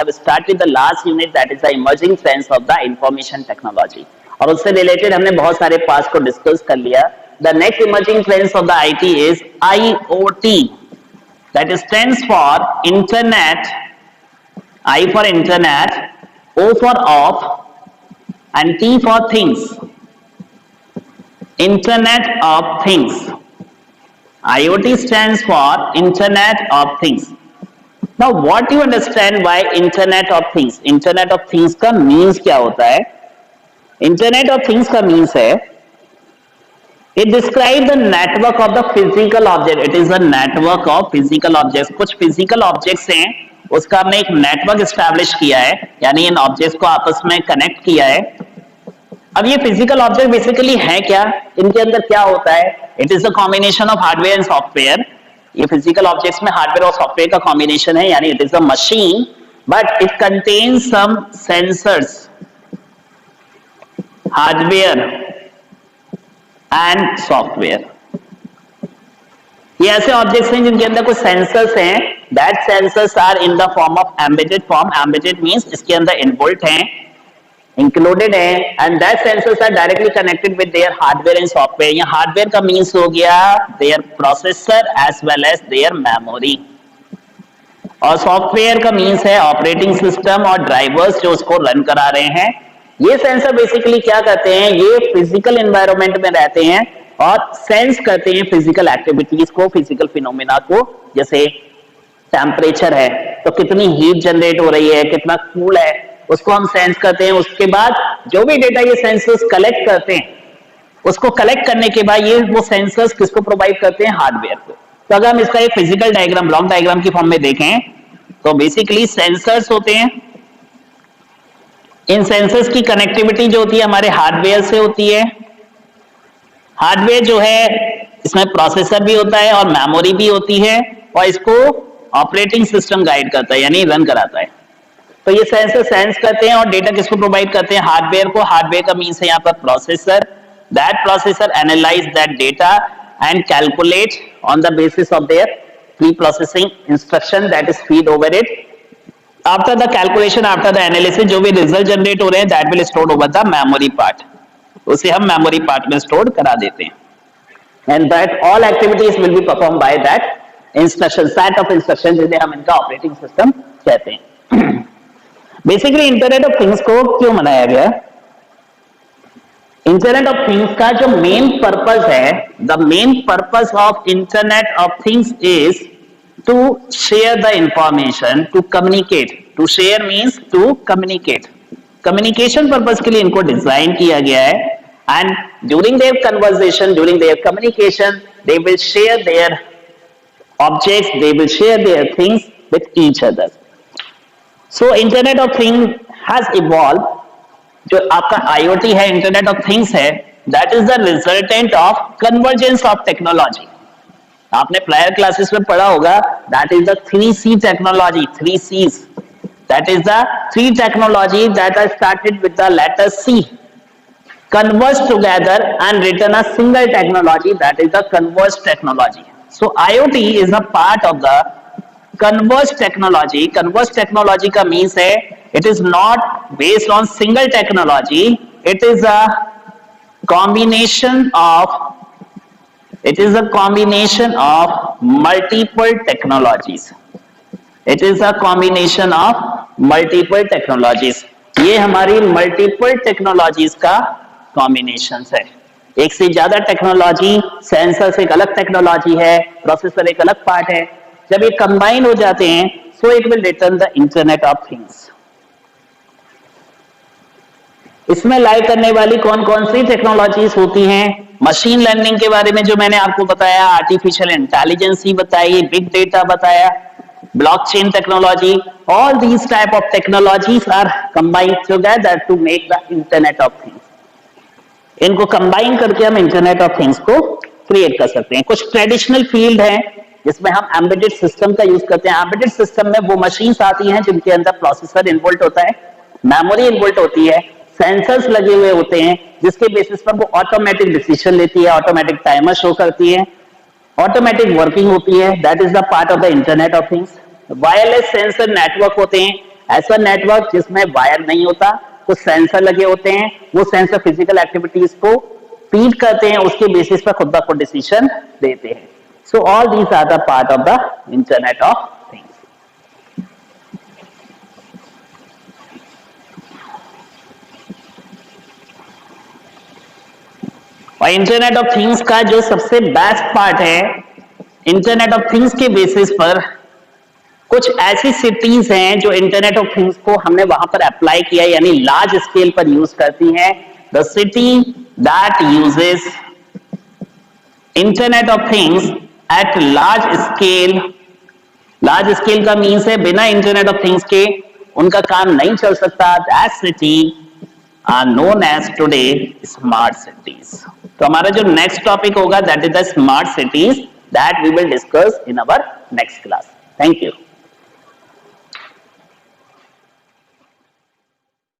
have started the last unit that is the emerging trends of the information technology. और उससे related हमने बहुत सारे पार्ट्स को डिस्कस कर लिया. The next emerging trends of the IT is IoT. That stands for Internet, I for Internet, O for off, and T for things. Internet of Things. IoT stands for Internet of Things. Now, what do you understand by Internet of Things? Internet of Things का means क्या होता है? Internet of Things का means है, it describes the network of the physical object. It is a network of physical objects. कुछ physical objects हैं, उसका हमने एक network establish किया है, यानी इन objects को आपस में connect किया है. अब ये physical object basically है क्या? इनके अंदर क्या होता है? It is a combination of hardware and software. ये physical objects में hardware और software का combination है, यानी it is a machine, but it contains some sensors, hardware and software. ये ऐसे objects हैं जिनके अंदर कुछ sensors हैं. That sensors are in the form of embedded form. Embedded means इसके अंदर inbuilt हैं, included है, and that sensors are directly connected with their hardware and software. यहाँ hardware का means हो गया their processor as well as their memory, और software का means है operating system और drivers जो उसको run करा रहे हैं. ये सेंसर बेसिकली क्या करते हैं? ये फिजिकल एनवायरनमेंट में रहते हैं और सेंस करते हैं फिजिकल एक्टिविटीज को, फिजिकल फिनोमेना को. जैसे टेम्परेचर है तो कितनी हीट जनरेट हो रही है, कितना कूल है, उसको हम सेंस करते हैं. उसके बाद जो भी डेटा ये सेंसर्स कलेक्ट करते हैं, उसको कलेक्ट करने के बाद ये वो सेंसर्स किसको प्रोवाइड करते हैं? हार्डवेयर को. तो अगर हम इसका एक फिजिकल डायग्राम, ब्लॉक डायग्राम की फॉर्म में देखें तो बेसिकली सेंसर्स होते हैं. इन सेंसर्स की कनेक्टिविटी जो होती है हमारे हार्डवेयर से होती है. हार्डवेयर जो है इसमें प्रोसेसर भी होता है और मेमोरी भी होती है, और इसको ऑपरेटिंग सिस्टम गाइड करता है, यानी रन कराता है. तो ये सेंसर सेंस करते हैं और डेटा किसको प्रोवाइड करते हैं? हार्डवेयर को. हार्डवेयर का मीन्स है यहाँ पर processor. That processor analyse that data and calculate on the basis of their pre processing instruction that is feed over it. After the calculation, after the analysis, जो भी result generate हो रहे हैं that will store over the memory part. उसे हम memory part में store करा देते हैं. And that all activities will be perform by that instruction, set of instruction, जिन्हें हम इनका ऑपरेटिंग सिस्टम कहते हैं. बेसिकली इंटरनेट ऑफ थिंग्स को क्यों बनाया गया? इंटरनेट ऑफ थिंग्स का जो मेन पर्पस है, the main purpose of internet of things is to share the information, to communicate. To share means to communicate. Communication purpose के लिए इनको डिजाइन किया गया है. And during their conversation, during their communication, they will share their objects, they will share their things with each other. So Internet of Things has evolved. जो आपका IoT है, Internet of Things है, that is the resultant of convergence of technology. आपने prior classes में पढ़ा होगा, that is the 3C technology. 3 C's, that is the 3 technology that are started with the letter C, converged together and written a single technology, that is the converged technology. So IoT is a part of the converged technology. Converged technology का means है it is not based on single technology, it is a combination of multiple technologies. It is a combination of multiple technologies. ये हमारी multiple technologies का combination है. एक से ज्यादा technology, sensors एक अलग टेक्नोलॉजी है, प्रोसेसर एक अलग पार्ट है. जब ये कंबाइन हो जाते हैं so it will return the Internet of Things. इसमें लाई करने वाली कौन कौन सी टेक्नोलॉजीज होती हैं? मशीन लर्निंग के बारे में जो मैंने आपको बताया, आर्टिफिशियल इंटेलिजेंस ही बताई, बिग डेटा बताया, blockchain technology, all these type of technologies are combined together to make the internet of things. इनको कंबाइन करके हम इंटरनेट ऑफ थिंग्स को क्रिएट कर सकते हैं. कुछ ट्रेडिशनल फील्ड हैं जिसमें हम एम्बेडेड सिस्टम का यूज करते हैं. एम्बेडेड सिस्टम में वो मशीन्स आती हैं जिनके अंदर प्रोसेसर इन्वॉल्व होता है, मेमोरी इन्वॉल्व होती है, सेंसर्स लगे हुए होते हैं जिसके बेसिस पर वो ऑटोमेटिक डिसीजन लेती है, ऑटोमेटिक टाइमर शो करती है, ऑटोमेटिक वर्किंग होती है. That is the part of the internet of things. Wireless sensor network होते हैं, ऐसा नेटवर्क जिसमें वायर नहीं होता, कुछ सेंसर लगे होते हैं, वो सेंसर फिजिकल एक्टिविटीज को फीड करते हैं, उसके बेसिस पर खुद ब खुद डिसीजन देते हैं. So all these are the part of the internet of things. और इंटरनेट ऑफ थिंग्स का जो सबसे बेस्ट पार्ट है, इंटरनेट ऑफ थिंग्स के बेसिस पर कुछ ऐसी सिटीज हैं जो इंटरनेट ऑफ थिंग्स को हमने वहां पर अप्लाई किया, यानी लार्ज स्केल पर यूज करती हैं. The city that uses internet of things at large scale. Large scale का मीन्स है बिना इंटरनेट ऑफ थिंग्स के उनका काम नहीं चल सकता. That city are known as today smart cities. तो हमारा जो नेक्स्ट टॉपिक होगा that is the smart cities, that we will discuss in our next class. Thank you.